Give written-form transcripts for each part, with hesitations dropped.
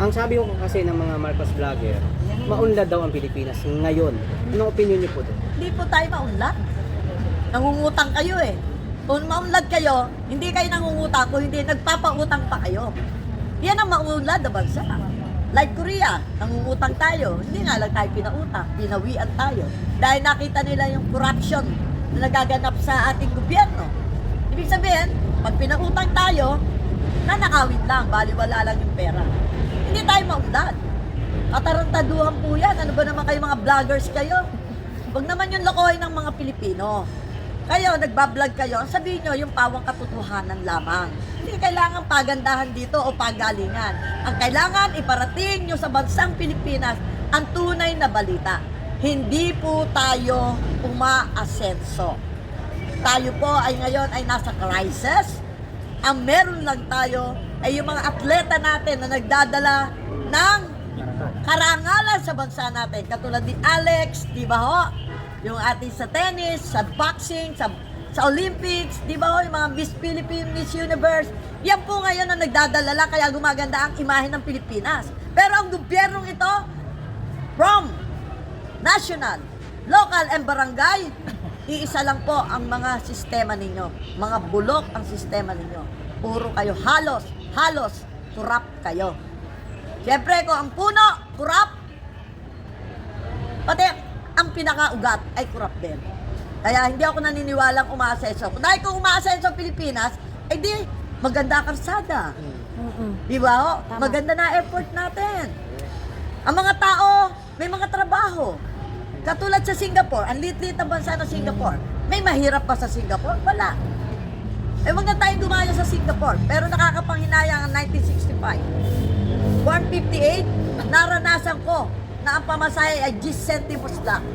Ang sabi ko kasi ng mga Marcos vlogger, maunlad daw ang Pilipinas ngayon. Anong opinion niyo po doon? Hindi po tayo maunlad. Nangungutang kayo eh. Kung maunlad kayo, hindi kayo nangungutang, kung hindi nagpapautang pa kayo. Yan ang maunlad na bansa. Like Korea, nangungutang tayo. Hindi nga lang tayo pinautang, pinawian tayo. Dahil nakita nila yung corruption na nagaganap sa ating gobyerno. Ibig sabihin, pag pinautang tayo, nanakawin lang, baliwala lang yung pera. Hindi tayo maunlad. Katarantaduhan po yan. Ano ba naman kayo mga vloggers kayo? Huwag naman yung lokohin ng mga Pilipino. Kayo, nagbablog kayo, sabihin nyo yung pawang katotohanan lamang. Hindi kailangan pagandahan dito o pagalingan. Ang kailangan iparating nyo sa bansang Pilipinas ang tunay na balita. Hindi po tayo umaasenso. Tayo po ay ngayon ay nasa crisis. Ang meron lang tayo ay yung mga atleta natin na nagdadala ng karangalan sa bansa natin. Katulad ni Alex, di ba ho? Yung ating sa tennis, sa boxing, sa Olympics, di ba ho? Yung mga Miss Philippines, Miss Universe. Yan po ngayon ang nagdadala lang kaya gumaganda ang imahe ng Pilipinas. Pero ang gobyernong ito, from national, local, and barangay, iisa lang po ang mga sistema ninyo. Mga bulok ang sistema ninyo. Puro kayo halos, kurap kayo. Siyempre, kung ang puno, kurap, pati ang pinakaugat ay kurap din. Kaya hindi ako naniniwalang umaasenso. Dahil kung umaasenso ang Pilipinas, ay di, maganda ang karsada. Di ba ho? Maganda na effort natin. Ang mga tao, may mga trabaho. Katulad sa Singapore, ang lit-lit ang bansa ng Singapore. May mahirap pa sa Singapore? Wala. Eh, wag na tayong gumaya sa Singapore. Pero nakakapanghinayang ang 1965. 158, naranasan ko na ang pamasahe ay 10 centimos lang.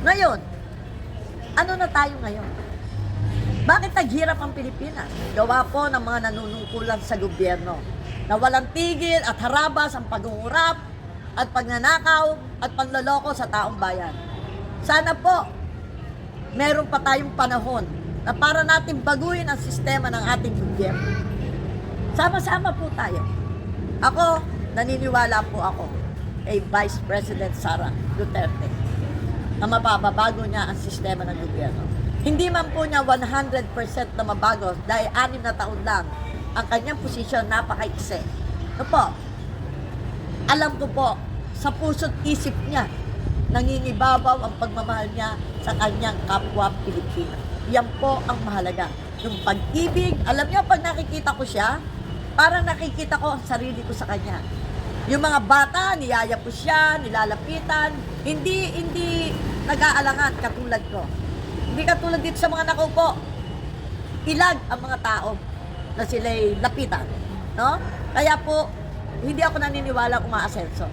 Ngayon, ano na tayo ngayon? Bakit naghirap ang Pilipinas? Gawa po ng mga nanunungkulan sa gobyerno na walang tigil at harabas ang pag-uurap at pagnanakaw at panloloko sa taong bayan. Sana po, meron pa tayong panahon na para natin baguhin ang sistema ng ating gobyerno. Sama-sama po tayo. Ako, naniniwala po ako kay Vice President Sara Duterte na mababago niya ang sistema ng gobyerno. Hindi man po niya 100% na mabago dahil 6 na taon lang ang kanyang posisyon, napakaiksi. Ano po? Alam ko po, sa puso't isip niya, nangingibabaw ang pagmamahal niya sa kanyang kapwa Pilipino. Yan po ang mahalaga. Yung pag-ibig, alam niyo, pag nakikita ko siya, parang nakikita ko ang sarili ko sa kanya. Yung mga bata, niyaya po siya, nilalapitan, hindi nag-aalangan katulad ko. Hindi katulad dito sa mga nakaupo. Ilag ang mga tao na sila'y lapitan. No? Kaya po, hindi ako naniniwala kung umaasenso.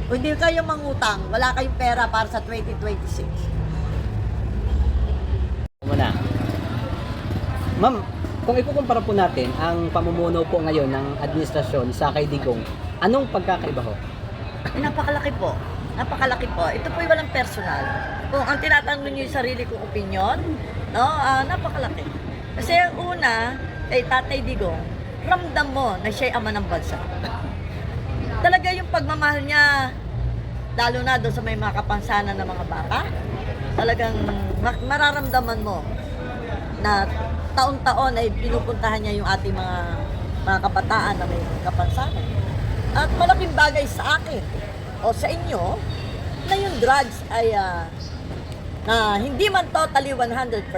Kung hindi kayo mangutang, wala kayong pera para sa 2026. Muna. Ma'am, kung ikukumpara po natin ang pamumuno po ngayon ng administrasyon sa kay Digong, anong pagkakaiba ho? Napakalaki po. Napakalaki po. Ito po'y walang personal. Kung ang tinatanong niyo yung sarili kong opinion, no, napakalaki. Kasi ang una, kay Tatay Digong, ramdam mo na siya'y ama ng bansa. Talaga yung pagmamahal niya, lalo na doon sa may mga kapansanan ng mga bata, talagang mararamdaman mo na taon-taon ay pinupuntahan niya yung ating mga kabataan na may kapansanan. At malaking bagay sa akin o sa inyo na yung drugs ay na hindi man totally 100%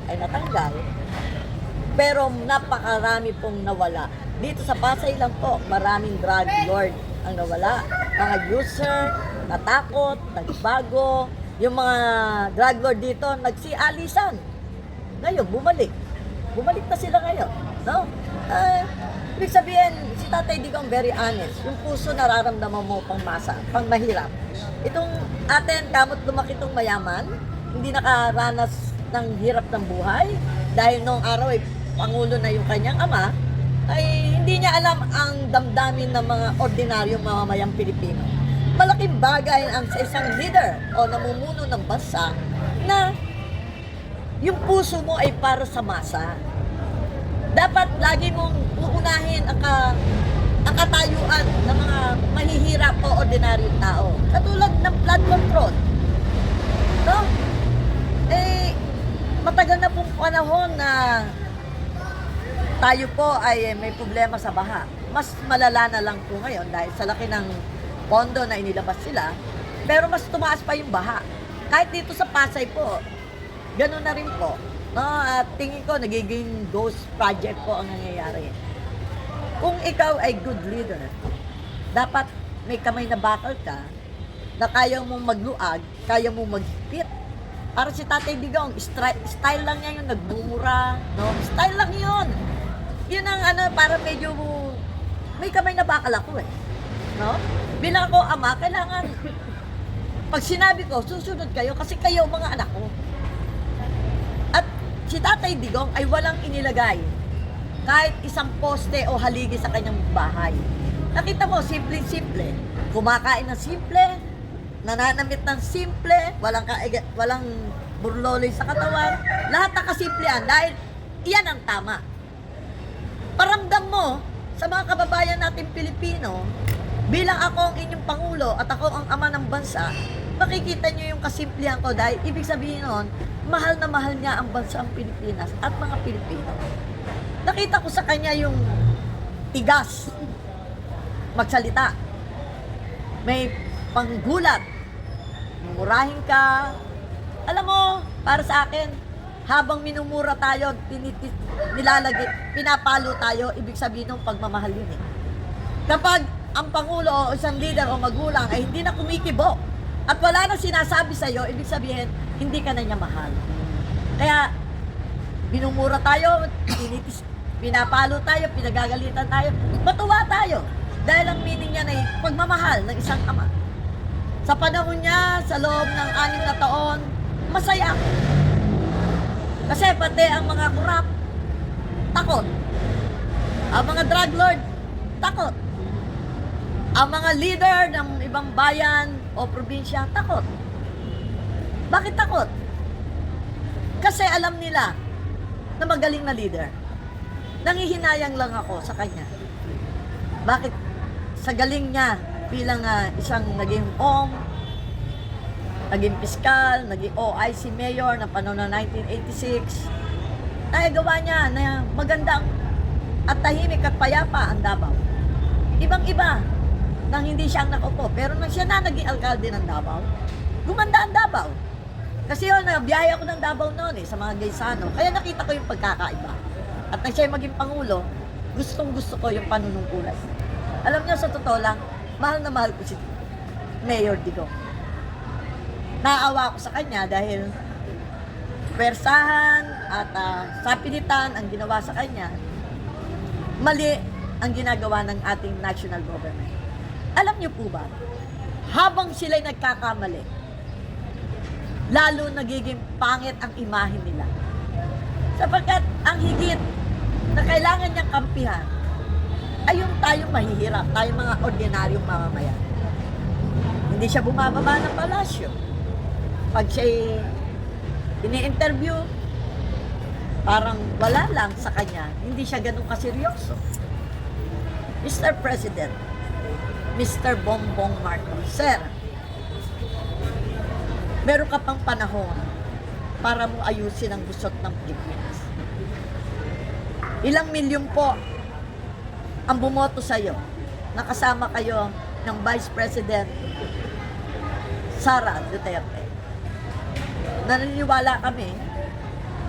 ay natanggal, pero napakarami pong nawala. Dito sa Pasay lang po, maraming drug lord ang nawala. Mga user, natakot, nagbago. Yung mga drug lord dito, nagsialisan. Ngayon, bumalik. Bumalik na sila ngayon. No? Ibig sabihin, si Tatay Digong very honest. Yung puso nararamdaman mo pang masa, pang mahirap. Itong atin, kamot lumaki itong mayaman, hindi nakaranas ng hirap ng buhay. Dahil noong araw ay Pangulo na yung kanyang ama, ay hindi niya alam ang damdamin ng mga ordinaryong mamamayang Pilipino. Malaking bagay ang sa isang leader o namumuno ng bansa na yung puso mo ay para sa masa. Dapat lagi mong uunahin ang katayuan ng mga mahihirap o ordinaryong tao. Katulad ng flood control. No? Eh, matagal na pong panahon na tayo po ay may problema sa baha. Mas malala na lang po ngayon dahil sa laki ng pondo na inilabas sila, pero mas tumaas pa yung baha. Kahit dito sa Pasay po, gano'n na rin po. No? At tingin ko, nagiging ghost project po ang nangyayari. Kung ikaw ay good leader, dapat may kamay na bakal ka na kaya mong magluag, kaya mong maghipit. Para si Tatay Digong, style lang niya yung nagbumura, no? Style lang yun. Yun ang para medyo may kamay na bakal ako eh. No? Bilang ako ama, kailangan pag sinabi ko, susunod kayo kasi kayo mga anak ko. At si Tatay Digong ay walang inilagay kahit isang poste o haligi sa kanyang bahay. Nakita mo, simple-simple. Kumakain ng simple, nananamit ng simple, walang burloloy sa katawan. Lahat ng kasimplehan dahil iyan ang tama. Paramdam mo sa mga kababayan natin Pilipino, bilang ako ang inyong Pangulo at ako ang ama ng bansa, makikita nyo yung kasimplehan ko dahil ibig sabihin nun, mahal na mahal niya ang bansang Pilipinas at mga Pilipino. Nakita ko sa kanya yung tigas, magsalita, may panggulat, mumurahin ka. Alam mo, para sa akin, habang minumura tayo, pinapalo tayo, ibig sabihin ng pagmamahal yun eh. Kapag ang Pangulo o isang leader o magulang ay hindi na kumikibo at wala nang sinasabi sa'yo, ibig sabihin, hindi ka na niya mahal. Kaya, minumura tayo, pinapalo tayo, pinagagalitan tayo, matuwa tayo. Dahil ang meaning niya ay pagmamahal ng isang ama. Sa panahon niya, sa loob ng 6 na taon, masaya ako. Kasi pati ang mga kurap, takot. Ang mga drug lord, takot. Ang mga leader ng ibang bayan o probinsya, takot. Bakit takot? Kasi alam nila na magaling na leader. Nangihinayang lang ako sa kanya. Bakit? Sa galing niya bilang isang naging naging piskal, naging OIC mayor na panahon ng 1986, nagawa niya na magandang at tahimik at payapa ang Davao. Ibang-iba nang hindi siya ang nakaupo. Pero nang siya na naging alkalde ng Davao, gumanda ang Davao. Kasi yun, biyahe ako ng Davao noon sa mga Gaysano. Kaya nakita ko yung pagkakaiba. At nang siya maging Pangulo, gustong-gusto ko yung panunungkulan. Alam niyo, sa totoo lang, mahal na mahal ko si Mayor Digong. Naawa ko sa kanya dahil persahan at sapilitan ang ginawa sa kanya, mali ang ginagawa ng ating national government. Alam niyo po ba, habang sila'y nagkakamali, lalo nagiging pangit ang imahe nila. Sapagkat ang higit na kailangan niyang kampihan ay yung tayong mahihirap, tayong mga ordinaryong mamamayan. Hindi siya bumababa ng palasyo. Pag siya'y ini-interview, parang wala lang sa kanya. Hindi siya ganun kaseryoso. Mr. President, Mr. Bongbong Marcos, Sir, meron ka pang panahon para mo ayusin ang gusot ng Pilipinas. Ilang milyon po ang bumoto sa'yo. Nakasama kayo ng Vice President Sara Duterte. Naniniwala kami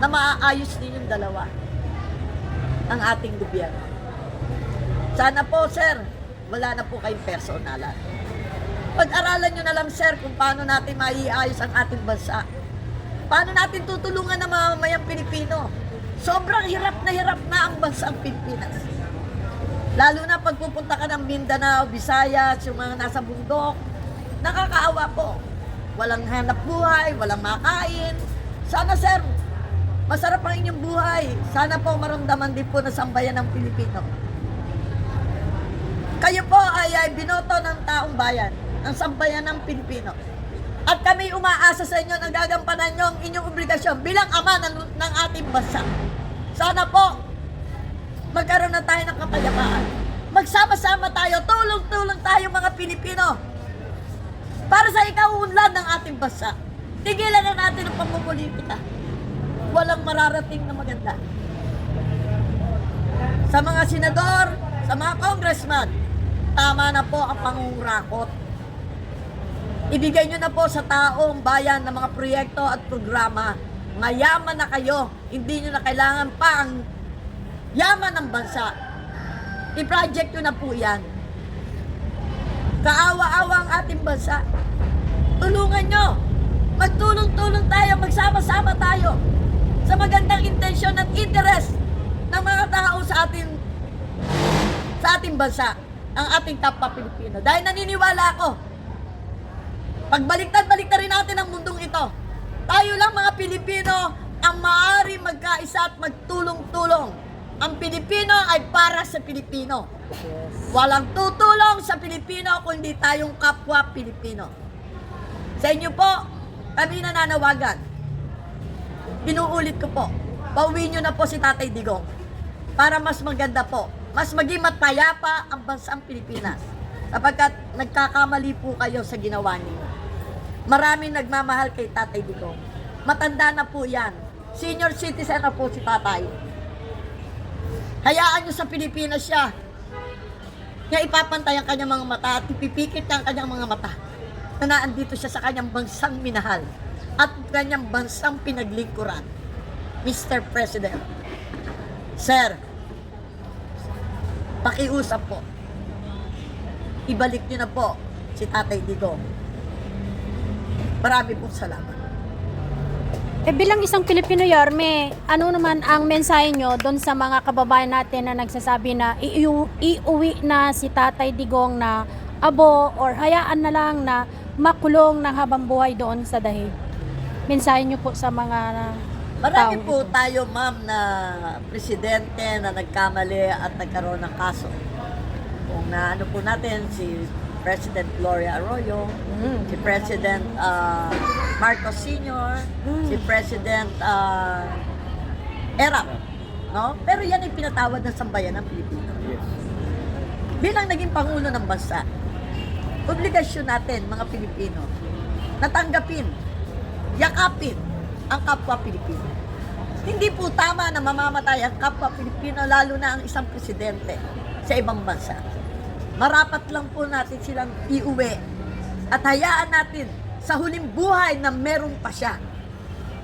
na maaayos ninyong dalawa ang ating gobyerno. Sana po, sir, wala na po kayong personalan. Pag-aralan nyo na lang, sir, kung paano natin maiayos ang ating bansa. Paano natin tutulungan ng mga mamayang Pilipino. Sobrang hirap na ang bansang Pilipinas. Lalo na pag pupunta ka ng Mindanao, Visayas, yung mga nasa bundok, nakakaawa po. Walang hanap buhay, walang makain. Sana, sir, masarap ang inyong buhay. Sana po maramdaman din po na sambayan ng Pilipino. Kayo po ay binoto ng taong bayan, ng sambayan ng Pilipino. At kami umaasa sa inyo na gagampanan nyo ang inyong obligasyon bilang ama ng ating bansa. Sana po, magkaroon na tayo ng kapayapaan. Magsama-sama tayo, tulong-tulong tayo mga Pilipino. Para sa ikaunlad ng ating bansa. Tigilan na natin ang pamumulitika. Walang mararating na maganda. Sa mga senador, sa mga congressman, tama na po ang pangungurakot. Ibigay nyo na po sa taong bayan ng mga proyekto at programa. Mayaman na kayo, hindi nyo na kailangan pa ang yaman ng bansa. I-project nyo na po yan. Kaawa-awa ang ating bansa. Tulungan nyo. Magtulong-tulong tayo, magsama-sama tayo sa magandang intensyon at interest ng mga tao sa ating bansa, ang ating kapwa Pilipino. Dahil naniniwala ako, pagbaliktad-baliktad rin natin ang mundong ito. Tayo lang mga Pilipino ang maaari magkaisa at magtulong-tulong. Ang Pilipino ay para sa Pilipino. Walang tutulong sa Pilipino kundi tayong kapwa Pilipino. Sa inyo po, kami nananawagan. Pinuulit ko po, pauwi nyo na po si Tatay Digong para mas maganda po, mas maging matayapa ang bansang Pilipinas. Sapagkat nagkakamali po kayo sa ginawa niyo. Maraming nagmamahal kay Tatay Digong. Matanda na po yan. Senior citizen na po si Tatay. Hayaan nyo sa Pilipinas siya. Kaya ipapantay ang kanyang mga mata at ipipikit niya ang kanyang mga mata na naandito siya sa kanyang bansang minahal at kanyang bansang pinaglingkuran. Mr. President, Sir, pakiusap po. Ibalik niyo na po si Tatay Digong. Marami pong salamat. Bilang isang Pilipino, Yorme, ano naman ang mensahe nyo doon sa mga kababayan natin na nagsasabi na iuwi na si Tatay Digong na abo or hayaan na lang na makulong ng habang buhay doon sa dahig? Mensahe nyo po sa mga Marami tao po dito. tayo, ma'am, na presidente na nagkamali at nagkaroon ng kaso. Kung na ano po natin, si President Gloria Arroyo, si President Marcos Sr., si President Erap. No? Pero yan ay pinatawad ng sambayan ng Pilipinas. Bilang naging Pangulo ng bansa, obligasyon natin, mga Pilipino, natanggapin, yakapin ang kapwa Pilipino. Hindi po tama na mamamatay ang kapwa Pilipino, lalo na ang isang presidente sa ibang bansa. Marapat lang po natin silang iuwi at hayaan natin sa huling buhay na meron pa siya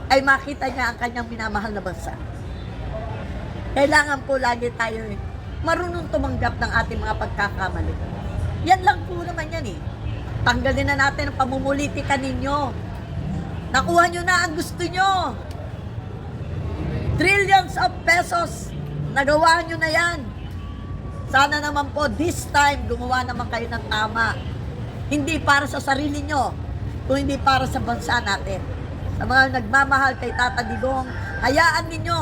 ay makita niya ang kanyang minamahal na bansa. Kailangan po lagi tayo marunong tumanggap ng ating mga pagkakamali. Yan lang po naman yan eh. Tanggalin na natin ang pamumulitika ninyo. Nakuha nyo na ang gusto nyo. Trillions of pesos. Nagawa nyo na yan. Sana naman po this time gumawa naman kayo ng tama. Hindi para sa sarili nyo, kung hindi para sa bansa natin. Sa mga nagmamahal kay Tatay Digong, hayaan ninyo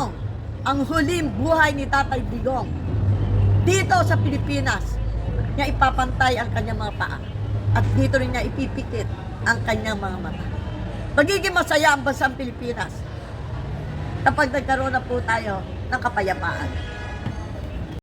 ang huling buhay ni Tatay Digong dito sa Pilipinas. Niya ipapantay ang kanyang mga paa at dito rin niya ipipikit ang kanyang mga mata. Magiging masaya ang bansang Pilipinas kapag nagkaroon na po tayo ng kapayapaan.